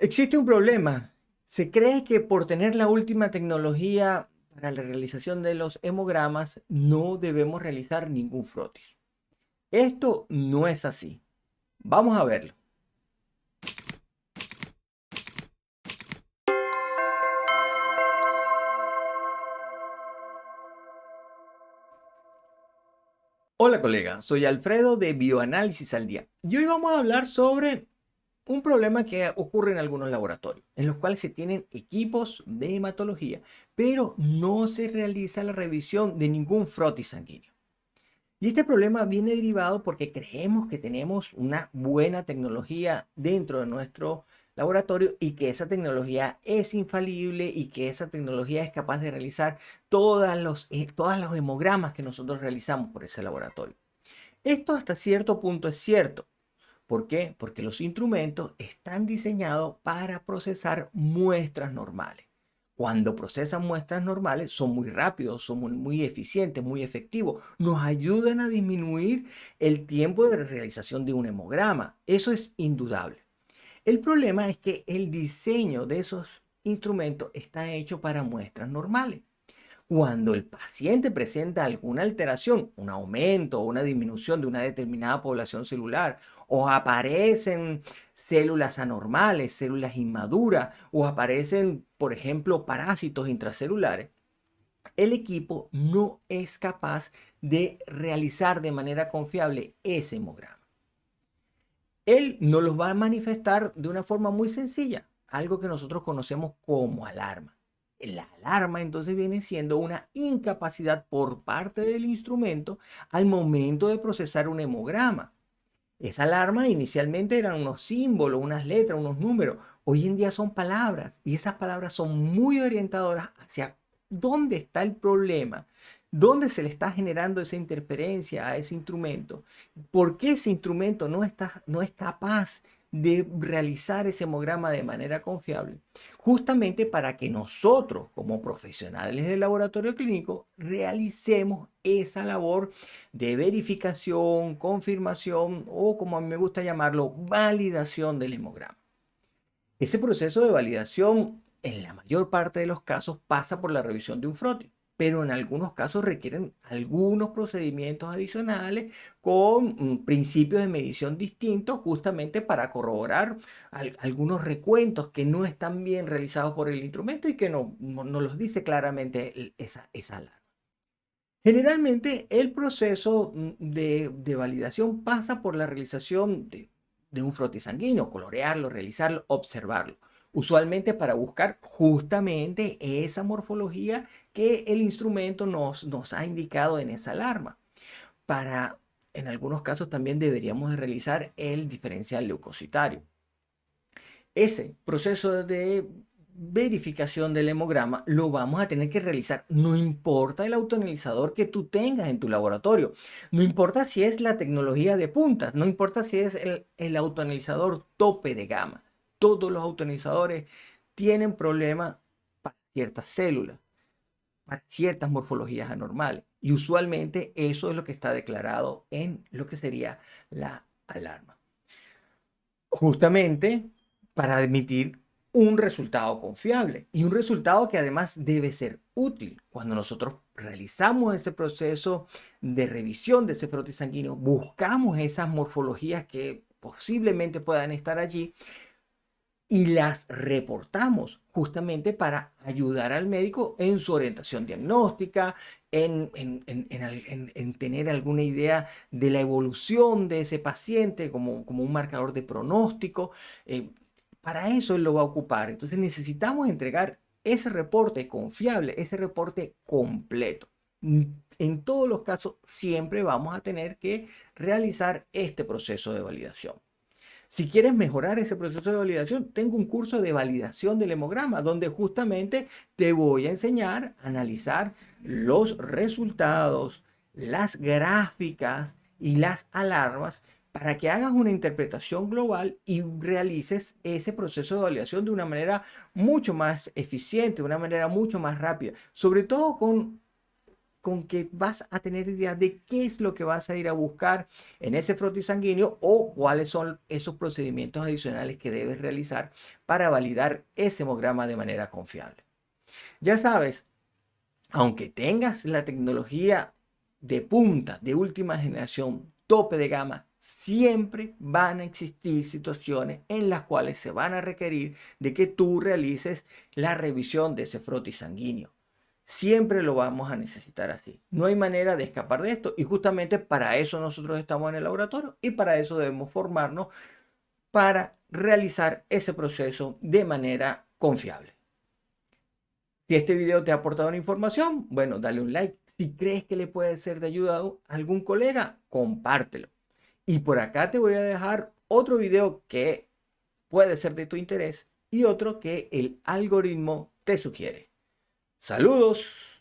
Existe un problema. Se cree que por tener la última tecnología para la realización de los hemogramas no debemos realizar ningún frotis. Esto no es así. Vamos a verlo. Hola colega, soy Alfredo de Bioanálisis al Día y hoy vamos a hablar sobre un problema que ocurre en algunos laboratorios, en los cuales se tienen equipos de hematología, pero no se realiza la revisión de ningún frotis sanguíneo. Y este problema viene derivado porque creemos que tenemos una buena tecnología dentro de nuestro laboratorio y que esa tecnología es infalible y que esa tecnología es capaz de realizar todos los hemogramas que nosotros realizamos por ese laboratorio. Esto hasta cierto punto es cierto. ¿Por qué? Porque los instrumentos están diseñados para procesar muestras normales. Cuando procesan muestras normales son muy rápidos, son muy eficientes, muy efectivos. Nos ayudan a disminuir el tiempo de realización de un hemograma. Eso es indudable. El problema es que el diseño de esos instrumentos está hecho para muestras normales. Cuando el paciente presenta alguna alteración, un aumento o una disminución de una determinada población celular, o aparecen células anormales, células inmaduras, o aparecen, por ejemplo, parásitos intracelulares, el equipo no es capaz de realizar de manera confiable ese hemograma. Él nos los va a manifestar de una forma muy sencilla, algo que nosotros conocemos como alarma. La alarma entonces viene siendo una incapacidad por parte del instrumento al momento de procesar un hemograma. Esa alarma inicialmente eran unos símbolos, unas letras, unos números. Hoy en día son palabras y esas palabras son muy orientadoras hacia dónde está el problema, dónde se le está generando esa interferencia a ese instrumento, por qué ese instrumento no es capaz de realizar ese hemograma de manera confiable, justamente para que nosotros, como profesionales del laboratorio clínico, realicemos esa labor de verificación, confirmación o, como a mí me gusta llamarlo, validación del hemograma. Ese proceso de validación, en la mayor parte de los casos, pasa por la revisión de un frotis, pero en algunos casos requieren algunos procedimientos adicionales con principios de medición distintos, justamente para corroborar algunos recuentos que no están bien realizados por el instrumento y que no los dice claramente esa alarma. Generalmente el proceso de validación pasa por la realización de un frotis sanguíneo, colorearlo, realizarlo, observarlo. Usualmente para buscar justamente esa morfología que el instrumento nos ha indicado en esa alarma. En algunos casos también deberíamos de realizar el diferencial leucocitario. Ese proceso de verificación del hemograma lo vamos a tener que realizar. No importa el autoanalizador que tú tengas en tu laboratorio, no importa si es la tecnología de puntas, no importa si es el autoanalizador tope de gama. Todos los autoanalizadores tienen problemas para ciertas células, para ciertas morfologías anormales. Y usualmente eso es lo que está declarado en lo que sería la alarma, justamente para admitir un resultado confiable y un resultado que además debe ser útil. Cuando nosotros realizamos ese proceso de revisión de ese frotis sanguíneo, buscamos esas morfologías que posiblemente puedan estar allí y las reportamos justamente para ayudar al médico en su orientación diagnóstica, en tener alguna idea de la evolución de ese paciente como un marcador de pronóstico. Para eso él lo va a ocupar. Entonces necesitamos entregar ese reporte confiable, ese reporte completo. En todos los casos siempre vamos a tener que realizar este proceso de validación. Si quieres mejorar ese proceso de validación, tengo un curso de validación del hemograma donde justamente te voy a enseñar a analizar los resultados, las gráficas y las alarmas para que hagas una interpretación global y realices ese proceso de validación de una manera mucho más eficiente, de una manera mucho más rápida, sobre todo con con que vas a tener idea de qué es lo que vas a ir a buscar en ese frotis sanguíneo o cuáles son esos procedimientos adicionales que debes realizar para validar ese hemograma de manera confiable. Ya sabes, aunque tengas la tecnología de punta, de última generación, tope de gama, siempre van a existir situaciones en las cuales se van a requerir de que tú realices la revisión de ese frotis sanguíneo. Siempre lo vamos a necesitar así. No hay manera de escapar de esto y justamente para eso nosotros estamos en el laboratorio y para eso debemos formarnos para realizar ese proceso de manera confiable. Si este video te ha aportado una información, bueno, dale un like. Si crees que le puede ser de ayuda a algún colega, compártelo. Y por acá te voy a dejar otro video que puede ser de tu interés y otro que el algoritmo te sugiere. Saludos.